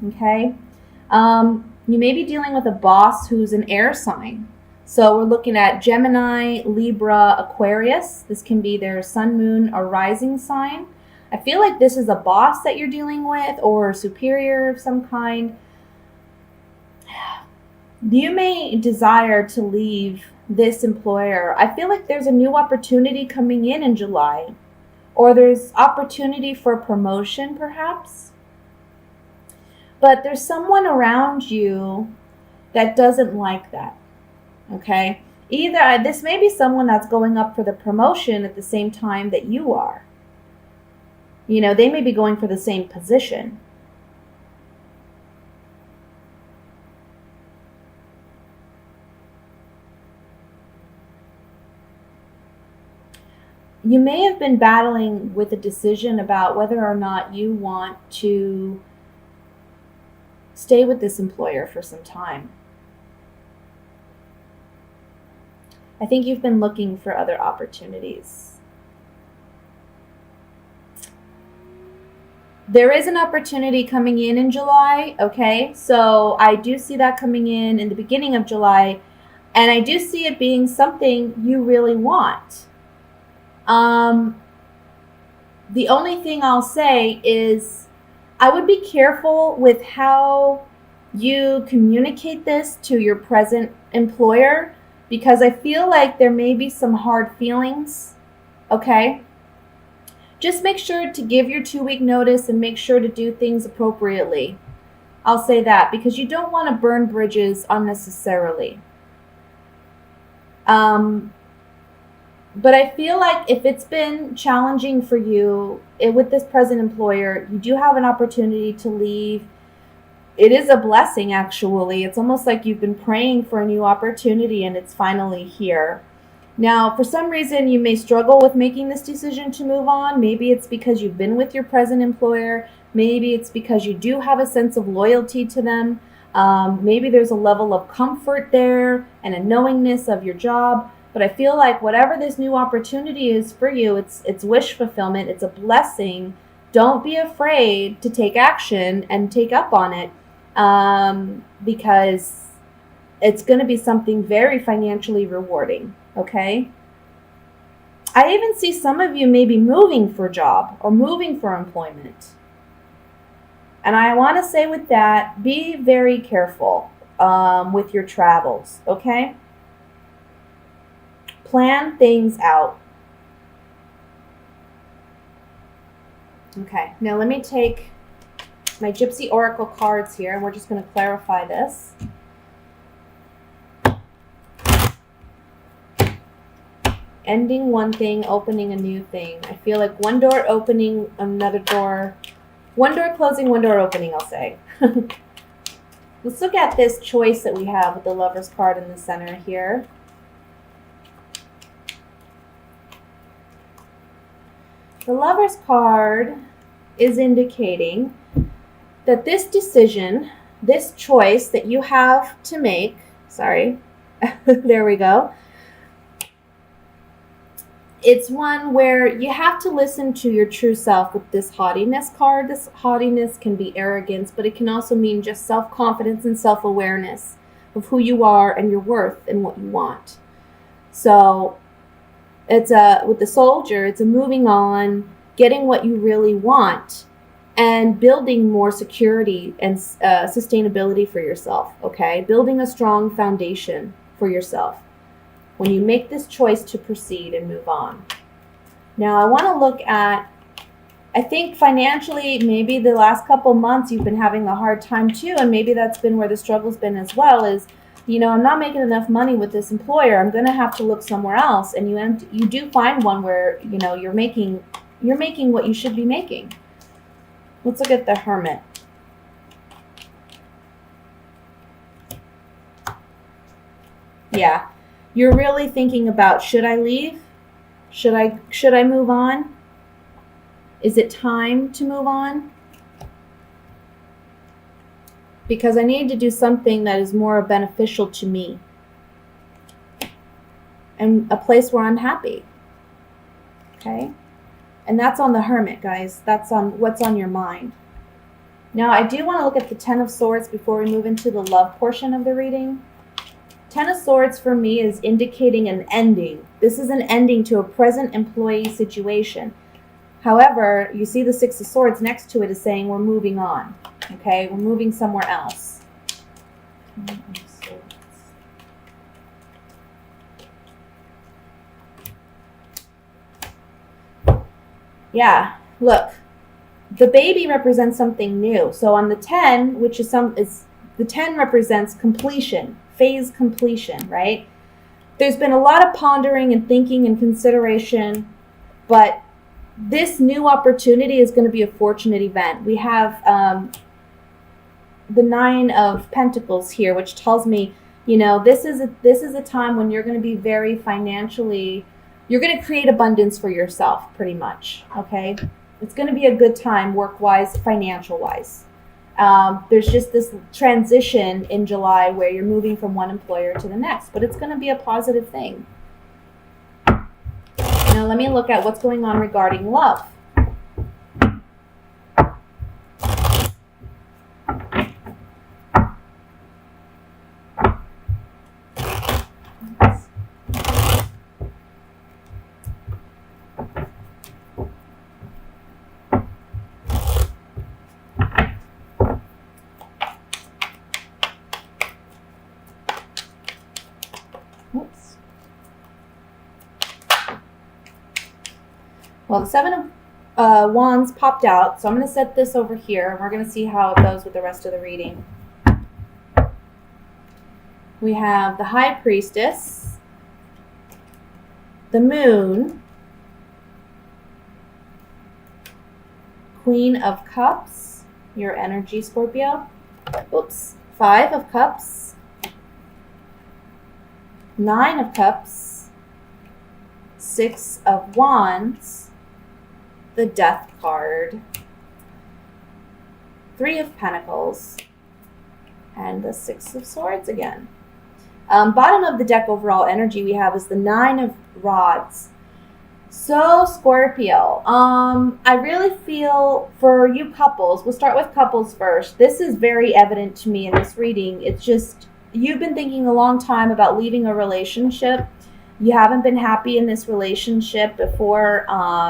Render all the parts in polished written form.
Okay. You may be dealing with a boss who's an air sign. So we're looking at Gemini, Libra, Aquarius. This can be their sun, moon, or rising sign. I feel like this is a boss that you're dealing with or a superior of some kind. You may desire to leave this employer. I feel like there's a new opportunity coming in July, or there's opportunity for promotion perhaps. But there's someone around you that doesn't like that. Okay? Either this may be someone that's going up for the promotion at the same time that you are. You know, they may be going for the same position. You may have been battling with a decision about whether or not you want to stay with this employer for some time. I think you've been looking for other opportunities. There is an opportunity coming in July, okay? So I do see that coming in the beginning of July, and I do see it being something you really want. The only thing I'll say is I would be careful with how you communicate this to your present employer, because I feel like there may be some hard feelings, okay? Just make sure to give your 2-week notice and make sure to do things appropriately. I'll say that, because you don't want to burn bridges unnecessarily. But I feel like if it's been challenging for you with this present employer, you do have an opportunity to leave. It is a blessing, actually. It's almost like you've been praying for a new opportunity and it's finally here. Now, for some reason, you may struggle with making this decision to move on. Maybe it's because you've been with your present employer. Maybe it's because you do have a sense of loyalty to them. Maybe there's a level of comfort there and a knowingness of your job. But I feel like whatever this new opportunity is for you, it's wish fulfillment. It's a blessing. Don't be afraid to take action and take up on it, because it's going to be something very financially rewarding, okay? I even see some of you maybe moving for a job or moving for employment. And I want to say with that, be very careful with your travels, okay? Plan things out. Okay, now let me take my Gypsy Oracle cards here, and we're just going to clarify this. Ending one thing, opening a new thing. I feel like one door opening, another door. One door closing, one door opening, I'll say. Let's look at this choice that we have with the Lover's card in the center here. The Lover's card is indicating that this decision, this choice that you have to make, there we go. It's one where you have to listen to your true self with this haughtiness card. This haughtiness can be arrogance, but it can also mean just self-confidence and self-awareness of who you are and your worth and what you want. So it's with the Soldier, it's a moving on, getting what you really want, and building more security and sustainability for yourself, okay? Building a strong foundation for yourself when you make this choice to proceed and move on. Now, I want to look at, I think financially, maybe the last couple months you've been having a hard time too, and maybe that's been where the struggle's been as well, is, you know, I'm not making enough money with this employer. I'm going to have to look somewhere else. And you do find one where, you know, you're making what you should be making. Let's look at the Hermit. Yeah. You're really thinking about, should I leave? Should I move on? Is it time to move on? Because I need to do something that is more beneficial to me and a place where I'm happy. Okay? And that's on the Hermit, guys. That's on what's on your mind. Now, I do want to look at the Ten of Swords before we move into the love portion of the reading. Ten of Swords for me is indicating an ending. This is an ending to a present employee situation. However, you see the Six of Swords next to it is saying we're moving on. Okay, we're moving somewhere else. Yeah, look. The baby represents something new. So on the 10, which is the 10 represents completion, phase completion, right? There's been a lot of pondering and thinking and consideration, but this new opportunity is going to be a fortunate event. We have the Nine of Pentacles here, which tells me, this is a time when you're going to be very financially, you're going to create abundance for yourself, pretty much, okay? It's going to be a good time work-wise, financial-wise. There's just this transition in July where you're moving from one employer to the next, but it's going to be a positive thing. Now let me look at what's going on regarding love. Well, the Seven of Wands popped out, so I'm going to set this over here, and we're going to see how it goes with the rest of the reading. We have the High Priestess, the Moon, Queen of Cups, your energy, Scorpio. Oops. Five of Cups, Nine of Cups, Six of Wands, the Death card, Three of Pentacles, and the Six of Swords again. Bottom of the deck overall energy we have is the Nine of Rods. So, Scorpio, I really feel for you couples, we'll start with couples first. This is very evident to me in this reading. It's just, you've been thinking a long time about leaving a relationship. You haven't been happy in this relationship before.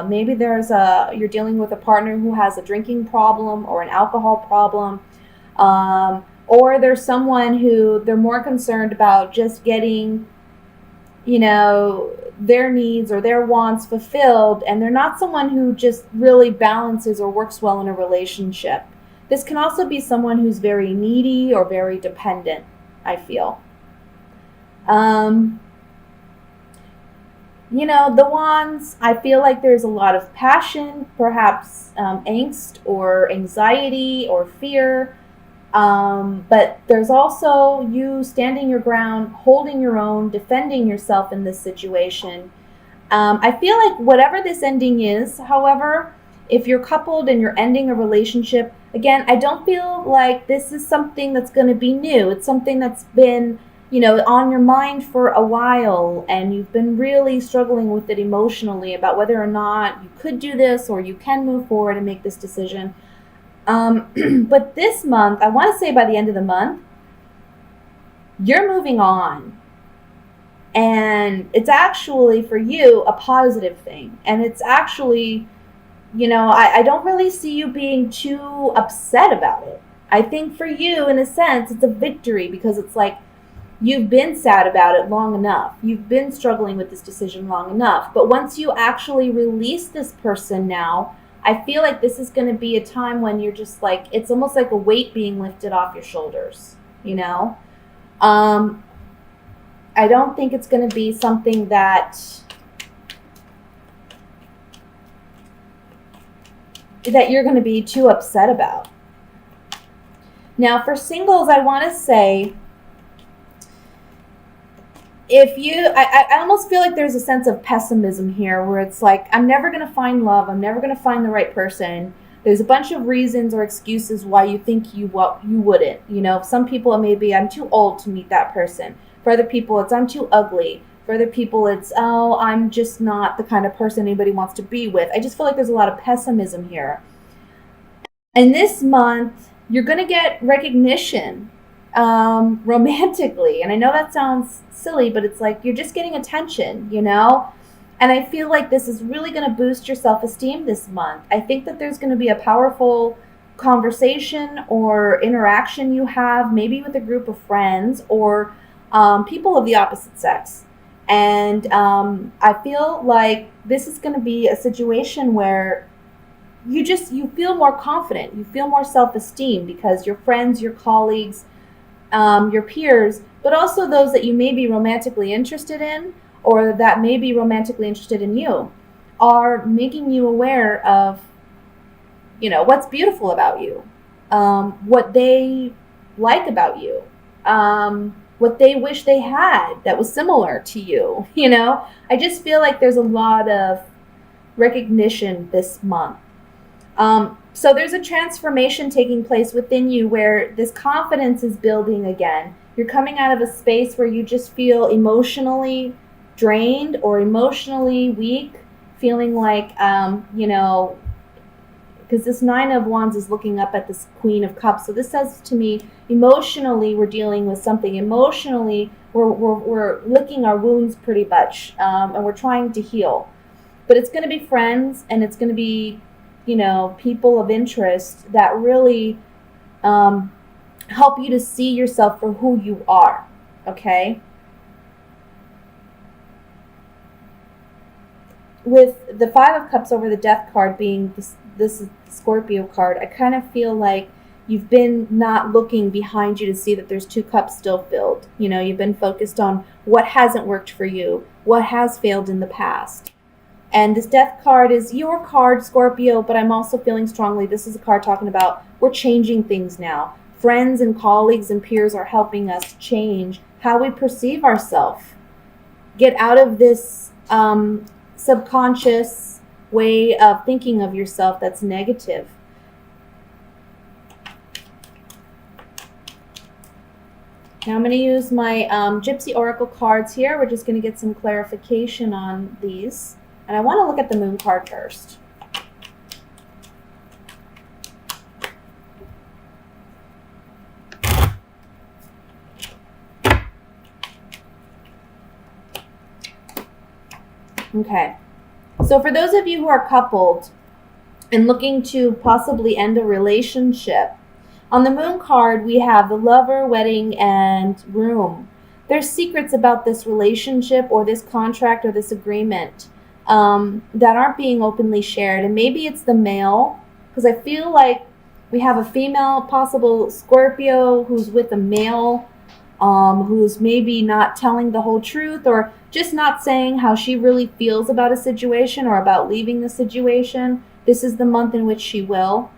Maybe you're dealing with a partner who has a drinking problem or an alcohol problem. Or there's someone who they're more concerned about just getting, their needs or their wants fulfilled, and they're not someone who just really balances or works well in a relationship. This can also be someone who's very needy or very dependent, I feel. The Wands, I feel like there's a lot of passion, perhaps angst or anxiety or fear. But there's also you standing your ground, holding your own, defending yourself in this situation. I feel like whatever this ending is, however, if you're coupled and you're ending a relationship, again, I don't feel like this is something that's going to be new. It's something that's been, on your mind for a while, and you've been really struggling with it emotionally about whether or not you could do this or you can move forward and make this decision. But this month, I want to say by the end of the month, you're moving on. And it's actually, for you, a positive thing. And it's actually, I don't really see you being too upset about it. I think for you, in a sense, it's a victory, because it's like you've been sad about it long enough. You've been struggling with this decision long enough. But once you actually release this person now, I feel like this is going to be a time when you're just like, it's almost like a weight being lifted off your shoulders, I don't think it's going to be something that you're going to be too upset about. Now, for singles, I want to say, I almost feel like there's a sense of pessimism here, where it's like, I'm never going to find love. I'm never going to find the right person. There's a bunch of reasons or excuses why you think you wouldn't. Some people, it may be, I'm too old to meet that person. For other people, it's I'm too ugly. For other people, it's, I'm just not the kind of person anybody wants to be with. I just feel like there's a lot of pessimism here. And this month, You're going to get recognition romantically. And I know that sounds silly, but it's like you're just getting attention, you know? And I feel like this is really going to boost your self-esteem this month. I think that there's going to be a powerful conversation or interaction you have, maybe with a group of friends or people of the opposite sex. And I feel like this is going to be a situation where you feel more confident, you feel more self-esteem because your friends, your colleagues, your peers, but also those that you may be romantically interested in or that may be romantically interested in you, are making you aware of, what's beautiful about you, what they like about you, what they wish they had that was similar to you. I just feel like there's a lot of recognition this month. So there's a transformation taking place within you where this confidence is building again. You're coming out of a space where you just feel emotionally drained or emotionally weak, feeling like, because this Nine of Wands is looking up at this Queen of Cups. So this says to me, emotionally, we're dealing with something. Emotionally, we're licking our wounds pretty much, and we're trying to heal. But it's going to be friends, and it's going to be people of interest that really help you to see yourself for who you are, okay? With the Five of Cups over the Death card being this Scorpio card, I kind of feel like you've been not looking behind you to see that there's two cups still filled. You've been focused on what hasn't worked for you, what has failed in the past. And this Death card is your card, Scorpio, but I'm also feeling strongly this is a card talking about we're changing things now. Friends and colleagues and peers are helping us change how we perceive ourselves. Get out of this subconscious way of thinking of yourself that's negative. Now I'm going to use my Gypsy Oracle cards here. We're just going to get some clarification on these. And I want to look at the Moon card first. Okay. So for those of you who are coupled and looking to possibly end a relationship, on the Moon card we have the Lover, Wedding, and Room. There's secrets about this relationship or this contract or this agreement that aren't being openly shared. And maybe it's the male, because I feel like we have a female, possible Scorpio, who's with a male, who's maybe not telling the whole truth or just not saying how she really feels about a situation or about leaving the situation. This is the month in which she will.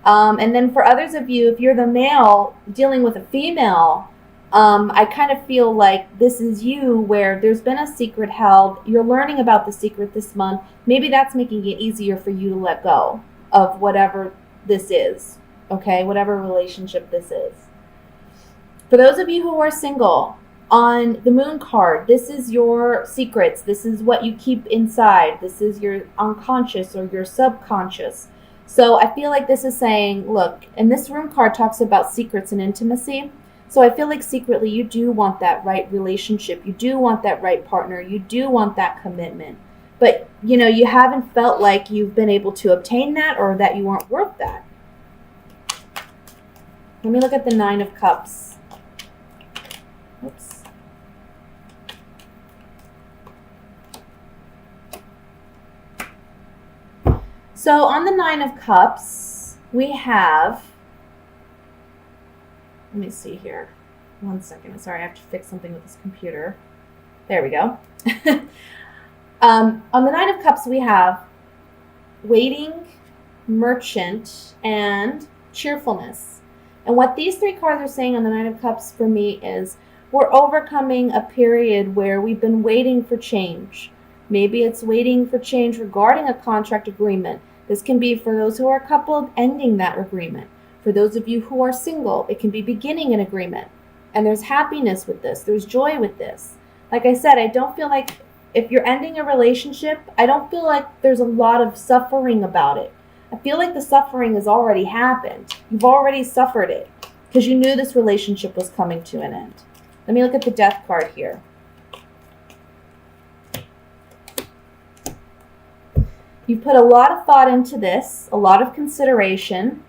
And then for others of you, if you're the male dealing with a female, I kind of feel like this is you where there's been a secret held. You're learning about the secret this month. Maybe that's making it easier for you to let go of whatever this is, okay? Whatever relationship this is. For those of you who are single, on the Moon card, this is your secrets. This is what you keep inside. This is your unconscious or your subconscious. So I feel like this is saying, look, and this Room card talks about secrets and intimacy. So I feel like secretly you do want that right relationship. You do want that right partner. You do want that commitment. But, you haven't felt like you've been able to obtain that or that you aren't worth that. Let me look at the Nine of Cups. Oops. So on the Nine of Cups, we have... Let me see here. 1 second. Sorry, I have to fix something with this computer. There we go. On the Nine of Cups, we have waiting, merchant, and cheerfulness. And what these three cards are saying on the Nine of Cups for me is we're overcoming a period where we've been waiting for change. Maybe it's waiting for change regarding a contract agreement. This can be for those who are coupled, ending that agreement. For those of you who are single, it can be beginning an agreement. And there's happiness with this. There's joy with this. Like I said, I don't feel like if you're ending a relationship, I don't feel like there's a lot of suffering about it. I feel like the suffering has already happened. You've already suffered it because you knew this relationship was coming to an end. Let me look at the Death card here. You put a lot of thought into this, a lot of consideration.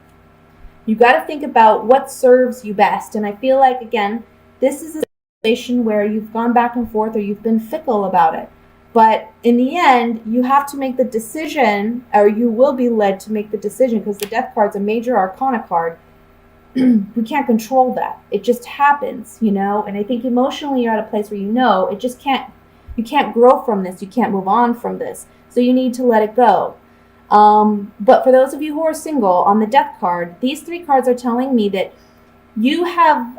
You got to think about what serves you best. And I feel like, again, this is a situation where you've gone back and forth or you've been fickle about it. But in the end, you have to make the decision, or you will be led to make the decision, because the Death card's a major arcana card. We can't control that. It just happens, you know? And I think emotionally you're at a place where it just can't, you can't grow from this. You can't move on from this. So you need to let it go. But for those of you who are single, on the Death card, these 3 cards are telling me that you have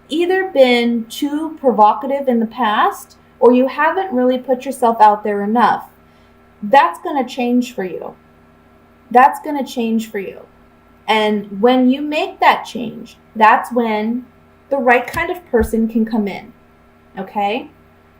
either been too provocative in the past, or you haven't really put yourself out there enough. That's going to change for you. That's going to change for you. And when you make that change, that's when the right kind of person can come in. Okay?